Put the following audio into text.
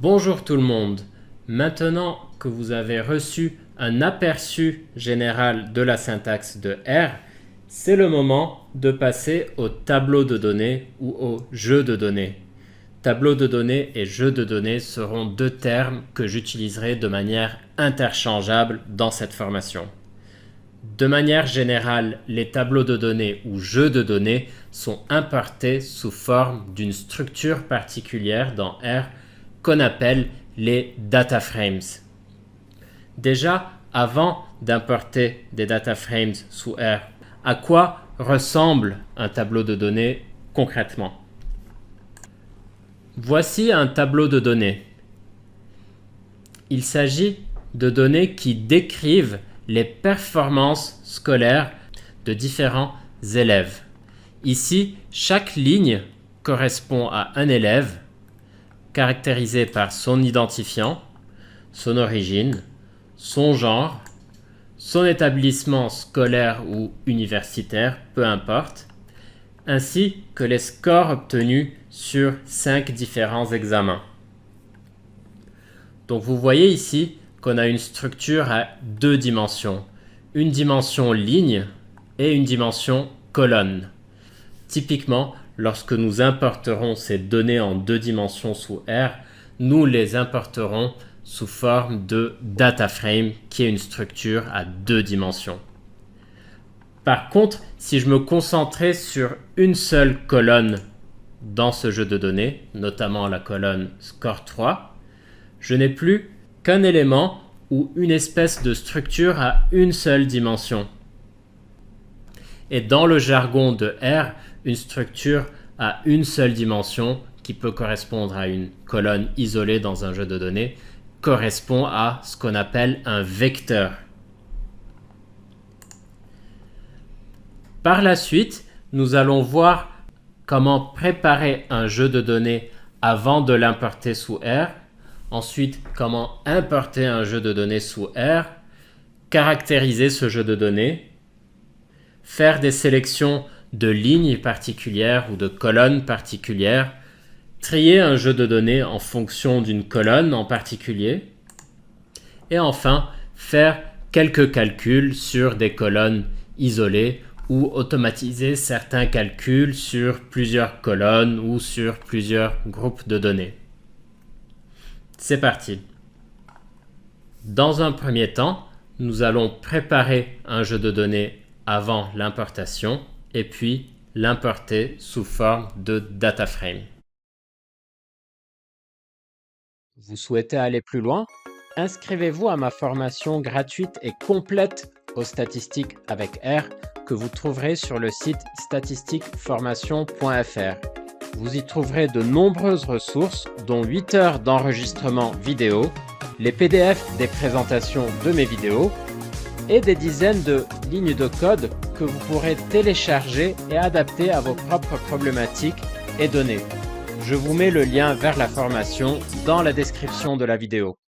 Bonjour tout le monde. Maintenant que vous avez reçu un aperçu général de la syntaxe de R, c'est le moment de passer au tableau de données ou au jeu de données. Tableau de données et jeu de données seront deux termes que j'utiliserai de manière interchangeable dans cette formation. De manière générale, les tableaux de données ou jeux de données sont importés sous forme d'une structure particulière dans R qu'on appelle les data frames. Déjà, avant d'importer des data frames sous R, à quoi ressemble un tableau de données concrètement? Voici un tableau de données. Il s'agit de données qui décrivent les performances scolaires de différents élèves. Ici, chaque ligne correspond à un élève caractérisé par son identifiant, son origine, son genre, son établissement scolaire ou universitaire, peu importe, ainsi que les scores obtenus sur 5 différents examens. Donc vous voyez ici qu'on a une structure à deux dimensions, une dimension ligne et une dimension colonne. Typiquement, lorsque nous importerons ces données en deux dimensions sous R, nous les importerons sous forme de data frame, qui est une structure à deux dimensions. Par contre, si je me concentrais sur une seule colonne dans ce jeu de données, notamment la colonne score 3, je n'ai plus qu'un élément ou une espèce de structure à une seule dimension. Et dans le jargon de R, une structure à une seule dimension, qui peut correspondre à une colonne isolée dans un jeu de données, correspond à ce qu'on appelle un vecteur. Par la suite, nous allons voir comment préparer un jeu de données avant de l'importer sous R. Ensuite, comment importer un jeu de données sous R, caractériser ce jeu de données, faire des sélections de lignes particulières ou de colonnes particulières, trier un jeu de données en fonction d'une colonne en particulier, et enfin, faire quelques calculs sur des colonnes isolées ou automatiser certains calculs sur plusieurs colonnes ou sur plusieurs groupes de données. C'est parti. Dans un premier temps, nous allons préparer un jeu de données avant l'importation et puis l'importer sous forme de data frame. Vous souhaitez aller plus loin? Inscrivez-vous à ma formation gratuite et complète aux statistiques avec R que vous trouverez sur le site statistiqueformation.fr. Vous y trouverez de nombreuses ressources, dont 8 heures d'enregistrement vidéo, les PDF des présentations de mes vidéos et des dizaines de lignes de code que vous pourrez télécharger et adapter à vos propres problématiques et données. Je vous mets le lien vers la formation dans la description de la vidéo.